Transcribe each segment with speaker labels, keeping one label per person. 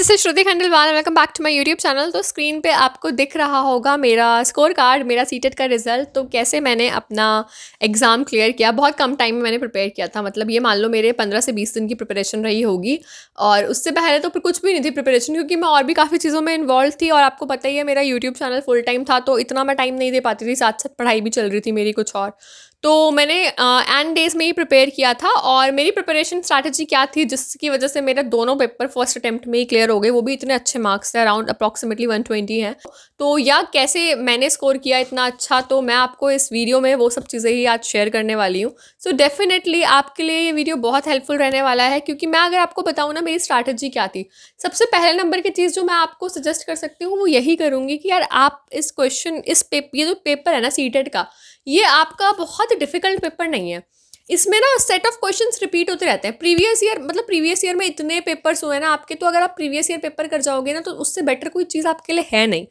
Speaker 1: This is Shruti Khandelwal. Welcome back to my YouTube channel. तो screen पे आपको दिख रहा होगा मेरा स्कोर कार्ड, मेरा सीटेट का रिजल्ट। तो कैसे मैंने अपना एग्ज़ाम क्लियर किया, बहुत कम टाइम में मैंने प्रिपेयर किया था। मतलब ये मान लो मेरे 15 से 20 दिन की प्रिपरेशन रही होगी। और उससे पहले तो कुछ भी नहीं थी प्रिपरेशन, क्योंकि मैं और भी काफ़ी चीज़ों में इन्वॉल्व थी। और आपको पता ही है मेरा यूट्यूब चैनल फुल टाइम था, तो इतना मैं टाइम नहीं दे पाती थी। साथ साथ पढ़ाई भी चल रही थी मेरी कुछ और। तो मैंने एंड डेज में ही प्रिपेयर किया था। और मेरी प्रिपरेशन स्ट्रैटेजी क्या थी जिसकी वजह से मेरे दोनों पेपर फर्स्ट अटेम्प्ट में ही क्लियर हो गए, वो भी इतने अच्छे मार्क्स थे, अराउंड अप्रॉक्सीमेटली 120 हैं। तो या कैसे मैंने स्कोर किया इतना अच्छा, तो मैं आपको इस वीडियो में वो सब चीज़ें ही आज शेयर करने वाली हूँ। सो डेफिनेटली आपके लिए ये वीडियो बहुत हेल्पफुल रहने वाला है, क्योंकि मैं अगर आपको बताऊँ ना मेरी स्ट्रैटेजी क्या थी। सबसे पहले नंबर की चीज़ जो मैं आपको सजेस्ट कर सकती हूँ वो यही करूँगी कि यार आप इस क्वेश्चन ये जो पेपर है ना सीटेट का, ये आपका बहुत डिफिकल्ट पेपर नहीं है। इसमें ना सेट ऑफ क्वेश्चंस रिपीट होते रहते हैं। प्रीवियस ईयर में इतने पेपर्स हुए ना आपके, तो अगर आप प्रीवियस ईयर पेपर कर जाओगे ना तो उससे बेटर कोई चीज़ आपके लिए है नहीं।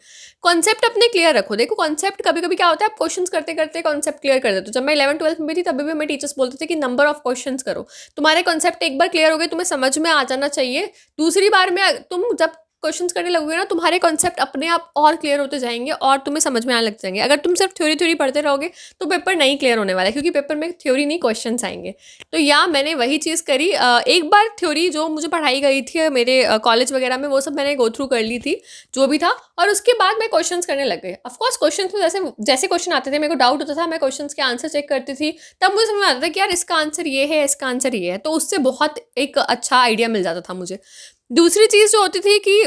Speaker 1: कॉन्सेप्ट अपने क्लियर रखो। देखो कॉन्सेप्ट कभी कभी क्या होता है, आप क्वेश्चंस करते करते कॉन्सेप्ट क्लियर कर देते हो। जब मैं 11th-12th में भी थी तभी भी हमें टीचर्स बोलते थे कि नंबर ऑफ क्वेश्चंस करो। तुम्हारे कॉन्सेप्ट एक बार क्लियर हो गए, तुम्हें समझ में आ जाना चाहिए। दूसरी बार में तुम जब क्वेश्चंस करने लगोगे ना, तुम्हारे कॉन्सेप्ट अपने आप और क्लियर होते जाएंगे और तुम्हें समझ में आने लग जाएंगे। अगर तुम सिर्फ थ्योरी पढ़ते रहोगे तो पेपर नहीं क्लियर होने वाला है, क्योंकि पेपर में थ्योरी नहीं क्वेश्चंस आएंगे। तो या मैंने वही चीज़ करी। एक बार थ्योरी जो मुझे पढ़ाई गई थी मेरे कॉलेज वगैरह में, वो सब मैंने गो थ्रू कर ली थी जो भी था। और उसके बाद मैं क्वेश्चंस करने लग गई। ऑफकोर्स क्वेश्चन तो जैसे जैसे क्वेश्चन आते थे, मेरे को डाउट होता था, मैं क्वेश्चन के आंसर चेक करती थी। तब मुझे समझ में आता था कि यार इसका आंसर ये है, इसका आंसर ये है। तो उससे बहुत एक अच्छा आइडिया मिल जाता था मुझे। दूसरी चीज़ जो होती थी कि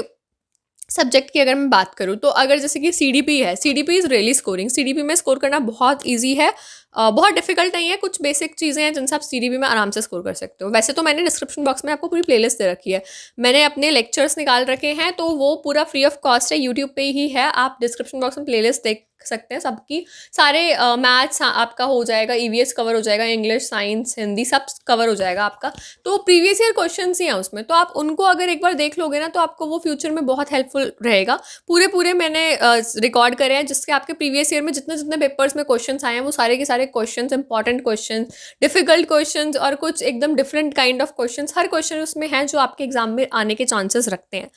Speaker 1: सब्जेक्ट की अगर मैं बात करूँ, तो अगर जैसे कि सीडीपी है, CDP is really scoring. CDP में स्कोर करना बहुत इजी है, बहुत डिफिकल्ट नहीं है। कुछ बेसिक चीज़ें हैं जिनसे आप सीडीपी में आराम से स्कोर कर सकते हो। वैसे तो मैंने डिस्क्रिप्शन बॉक्स में आपको पूरी प्लेलिस्ट दे रखी है, मैंने अपने लेक्चर्स निकाल रखे हैं, तो वो पूरा फ्री ऑफ कॉस्ट है, यूट्यूब पे ही है। आप डिस्क्रिप्शन बॉक्स में प्लेलिस्ट देख सकते हैं सबकी। सारे मैथ्स आपका हो जाएगा, ईवीएस कवर हो जाएगा, इंग्लिश, साइंस, हिंदी सब कवर हो जाएगा आपका। तो प्रीवियस ईयर क्वेश्चन ही हैं उसमें, तो आप उनको अगर एक बार देख लोगे ना तो आपको वो फ्यूचर में बहुत हेल्पफुल रहेगा। पूरे मैंने रिकॉर्ड करे हैं, जिसके आपके प्रीवियस ईयर में जितने जितने पेपर्स में क्वेश्चन आए हैं वो सारे के सारे question, important question, difficult question और कुछ एकदम different kind of question, her question उसमें है जो आपके एग्जाम में आने के चांसेस रखते हैं।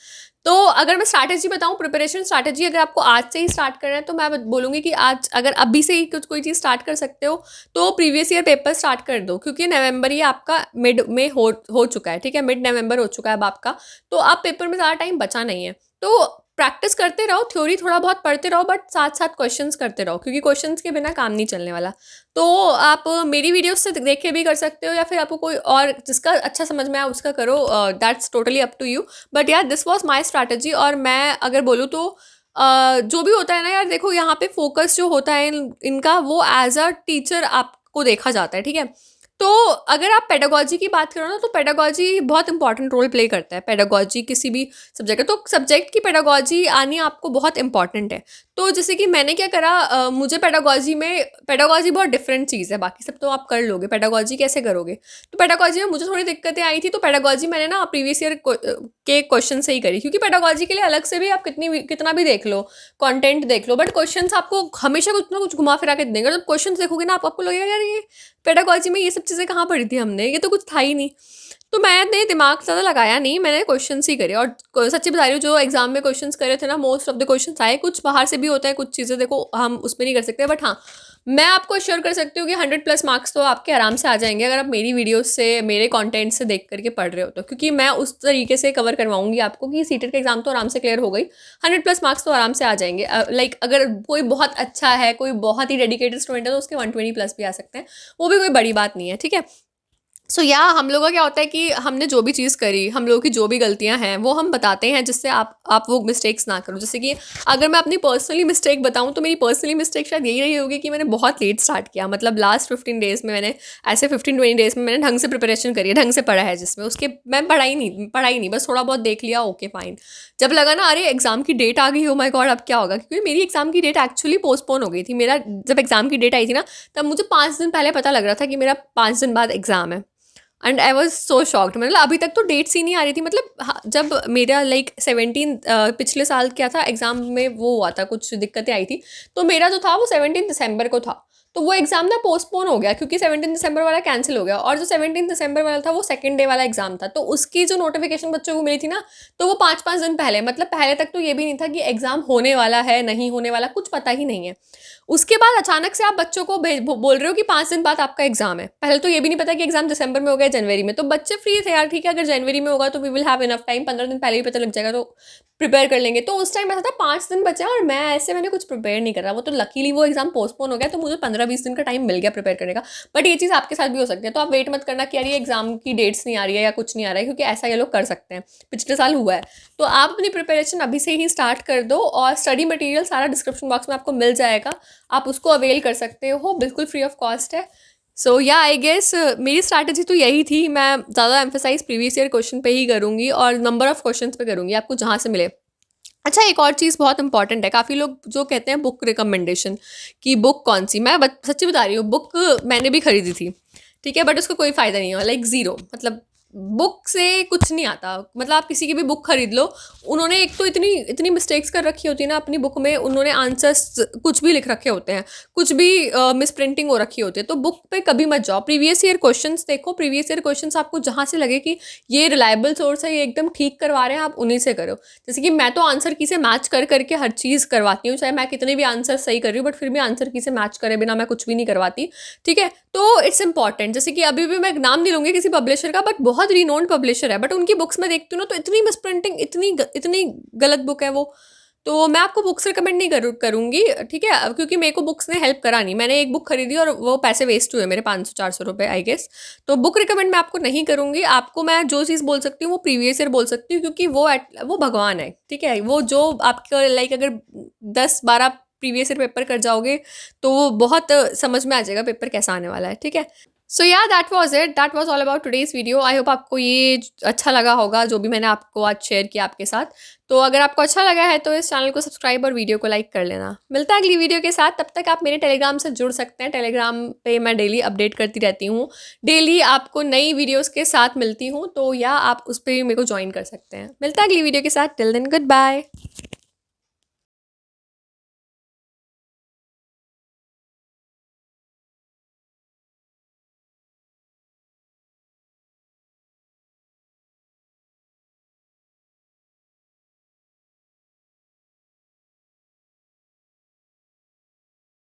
Speaker 1: तो अगर मैं स्ट्रैटेजी बताऊं, प्रिपरेशन स्ट्रैटेजी, अगर आपको आज से ही स्टार्ट करना है तो मैं बोलूँगी कि आज अगर अभी से ही कुछ कोई चीज़ स्टार्ट कर सकते हो तो प्रीवियस ईयर पेपर स्टार्ट कर दो, क्योंकि नवंबर ये आपका मिड में हो चुका है। ठीक है, मिड नवंबर हो चुका है अब आपका, तो आप पेपर में ज़्यादा टाइम बचा नहीं है। तो प्रैक्टिस करते रहो, थ्योरी थोड़ा बहुत पढ़ते रहो, बट साथ साथ क्वेश्चंस करते रहो, क्योंकि क्वेश्चंस के बिना काम नहीं चलने वाला। तो आप मेरी वीडियोस से देख के भी कर सकते हो, या फिर आपको कोई और जिसका अच्छा समझ में आए उसका करो, that's totally up to you. But यार दिस वॉज माई स्ट्रैटेजी। और मैं अगर बोलूँ तो जो भी होता है ना यार, देखो यहाँ पे फोकस जो होता है इनका, वो एज अ टीचर आपको देखा जाता है। ठीक है, तो अगर आप पेडागॉजी की बात करो ना, तो पेडागॉजी बहुत इंपॉर्टेंट रोल प्ले करता है। पेडागॉजी किसी भी सब्जेक्ट है, तो सब्जेक्ट की पेडागॉजी आनी आपको बहुत इंपॉर्टेंट है। तो जैसे कि मैंने क्या करा, मुझे पेडागॉजी बहुत डिफरेंट चीज़ है, बाकी सब तो आप कर लोगे, पेडागॉजी कैसे करोगे। तो पेडागॉजी में मुझे थोड़ी दिक्कतें आई थी, तो पेडागॉजी मैंने ना प्रीवियस ईयर के क्वेश्चन से ही करी, क्योंकि पेडागॉजी के लिए अलग से भी आप कितना भी देख लो, कंटेंट देख लो, बट क्वेश्चंस आपको हमेशा कुछ ना कुछ घुमा फिरा के देंगे। जब क्वेश्चंस देखोगे ना आपको लगेगा यार ये पेडागॉजी में ये सब चीज़ें कहाँ पढ़ी थी हमने, ये तो कुछ था ही नहीं। तो मैंने दिमाग ज़्यादा लगाया नहीं, मैंने क्वेश्चंस ही करे। और सच्ची बता रही हूँ, जो एग्जाम में क्वेश्चंस करे थे ना, मोस्ट ऑफ द क्वेश्चंस आए। कुछ बाहर से भी होता है, कुछ चीज़ें देखो हम उसमें नहीं कर सकते, बट हाँ मैं आपको श्योर कर सकती हूँ कि 100+ मार्क्स तो आपके आराम से आ जाएंगे, अगर आप मेरी वीडियोस से, मेरे कंटेंट से देख करके पढ़ रहे हो तो। क्योंकि मैं उस तरीके से कवर करवाऊंगी आपको कि सीटेट का एग्जाम तो आराम से क्लियर हो गई, 100+ मार्क्स तो आराम से आ जाएंगे। लाइक अगर कोई बहुत अच्छा है, कोई बहुत ही डेडिकेटेड स्टूडेंट है, तो उसके 120+ भी आ सकते हैं, वो भी कोई बड़ी बात नहीं है। ठीक है, सो या हम लोगों का क्या होता है कि हमने जो भी चीज़ करी, हम लोगों की जो भी गलतियां हैं वो हम बताते हैं, जिससे आप वो मिस्टेक्स ना करो। जैसे कि अगर मैं अपनी पर्सनली मिस्टेक बताऊं, तो मेरी पर्सनली मिस्टेक शायद यही रही होगी कि मैंने बहुत लेट स्टार्ट किया। मतलब लास्ट 15 डेज़ में मैंने, ऐसे 15-20 डेज़ में मैंने ढंग से प्रिपरेशन करी है, ढंग से पढ़ा है, जिसमें उसके मैं पढ़ाई नहीं, बस थोड़ा बहुत देख लिया, ओके फाइन। जब लगा ना अरे एग्जाम की डेट आ गई, हो माय गॉड अब क्या होगा, क्योंकि मेरी एग्जाम की डेट एक्चुअली पोस्टपोन हो गई थी। मेरा जब एग्जाम की डेट आई थी ना, तब मुझे 5 दिन पहले पता लग रहा था कि मेरा 5 दिन बाद एग्जाम है। And I was so shocked. मतलब अभी तक तो डेट्स ही नहीं आ रही थी। मतलब हाँ, जब मेरा लाइक 17 पिछले साल क्या था एग्ज़ाम में वो हुआ था, कुछ दिक्कतें आई थी, तो मेरा जो था वो 17 दिसंबर को था। तो वो एग्ज़ाम ना पोस्टपोन हो गया क्योंकि 17 दिसंबर वाला कैंसिल हो गया, और जो 17 दिसंबर वाला था वो सेकंड डे वाला एग्ज़ाम था, तो उसकी जो नोटिफिकेशन बच्चों को मिली थी ना, तो वो 5-5 दिन पहले, मतलब पहले तक तो ये भी नहीं था कि एग्ज़ाम होने वाला है, नहीं होने वाला, कुछ पता ही नहीं है। उसके बाद अचानक से आप बच्चों को बोल रहे हो कि 5 दिन बाद आपका एग्ज़ाम है। पहले तो ये भी नहीं पता कि एग्ज़ाम दिसंबर में होगा या जनवरी में, तो बच्चे फ्री थे यार, ठीक है, अगर जनवरी में होगा तो we will have enough time, 15 दिन पहले ही पता लग जाएगा, तो प्रिपेयर कर लेंगे। तो उस टाइम ऐसा था 5 दिन बचा और मैंने कुछ प्रिपेयर नहीं करा। वो तो लकीली वो एग्ज़ाम पोस्टपोन हो गया, तो मुझे 15-20 दिन का टाइम मिल गया प्रिपेयर करने का। बट ये चीज़ आपके साथ भी हो सकती है, तो आप वेट मत करना कि यार ये एग्ज़ाम की डेट्स नहीं आ रही है या कुछ नहीं आ रहा है, क्योंकि ऐसा ये लोग कर सकते हैं। पिछले साल हुआ है। तो आप अपनी प्रिपरेशन अभी से ही स्टार्ट कर दो, और स्टडी मटेरियल सारा डिस्क्रिप्शन बॉक्स में आपको मिल जाएगा, आप उसको अवेल कर सकते हो, बिल्कुल फ्री ऑफ कॉस्ट है। सो या आई गेस मेरी स्ट्रैटेजी तो यही थी, मैं ज़्यादा एम्फेसाइज प्रीवियस ईयर क्वेश्चन पे ही करूँगी और नंबर ऑफ क्वेश्चंस पे करूँगी, आपको जहाँ से मिले। अच्छा, एक और चीज़ बहुत इंपॉर्टेंट है, काफ़ी लोग जो कहते हैं बुक रिकमेंडेशन कि बुक कौन सी, मैं सच्ची बता रही हूँ, बुक मैंने भी खरीदी थी, ठीक है, बट उसका कोई फ़ायदा नहीं हुआ, लाइक ज़ीरो, मतलब बुक से कुछ नहीं आता। मतलब आप किसी की भी बुक खरीद लो, उन्होंने एक तो इतनी इतनी मिस्टेक्स कर रखी होती है ना अपनी बुक में, उन्होंने आंसर्स कुछ भी लिख रखे होते हैं, कुछ भी मिस प्रिंटिंग हो रखी होती है, तो बुक पे कभी मत जाओ। प्रीवियस ईयर क्वेश्चंस देखो, प्रीवियस ईयर क्वेश्चंस आपको जहाँ से लगे कि ये रिलायबल सोर्स है, ये एकदम ठीक करवा रहे हैं, आप उन्हीं से करो। जैसे कि मैं तो आंसर की से मैच कर करके हर चीज़ करवाती हूँ, चाहे मैं कितने भी आंसर सही कर रही हूँ, बट फिर भी आंसर की से मैच करे बिना मैं कुछ भी नहीं करवाती, ठीक है। तो इट्स इंपॉर्टेंट, जैसे कि अभी भी मैं नाम नहीं लूँगी किसी पब्लिशर का, बट बहुत रिनोन्ड पब्लिशर है, बट उनकी बुक्स में देखती हूँ ना, तो इतनी मिसप्रिंटिंग, इतनी गलत बुक है वो। तो मैं आपको बुक्स रिकमेंड नहीं करूँगी, ठीक है, क्योंकि मेरे को बुक्स ने हेल्प करा नहीं। मैंने एक बुक खरीदी और वो पैसे वेस्ट हुए मेरे 500-400 रुपये आई गेस। तो बुक रिकमेंड मैं आपको नहीं करूँगी। आपको मैं जो चीज़ बोल सकती हूँ वो प्रीवियस ईयर बोल सकती हूँ, क्योंकि वो भगवान है, ठीक है। वो जो आपका लाइक अगर 10-12 प्रीवियस ईयर पेपर कर जाओगे तो वो बहुत समझ में आ जाएगा पेपर कैसा आने वाला है, ठीक है। सो या that was it, that was all about today's video. I hope आपको ये अच्छा लगा होगा जो भी मैंने आपको आज शेयर किया आपके साथ। तो अगर आपको अच्छा लगा है तो इस चैनल को सब्सक्राइब और वीडियो को लाइक कर लेना। मिलता है अगली वीडियो के साथ, तब तक आप मेरे टेलीग्राम से जुड़ सकते हैं। टेलीग्राम पे मैं डेली अपडेट करती रहती हूँ, डेली आपको नई वीडियोस के साथ मिलती हूँ, तो या आप उस पर मेरे को ज्वाइन कर सकते हैं। मिलता है अगली वीडियो के साथ, टिल देन गुड बाय।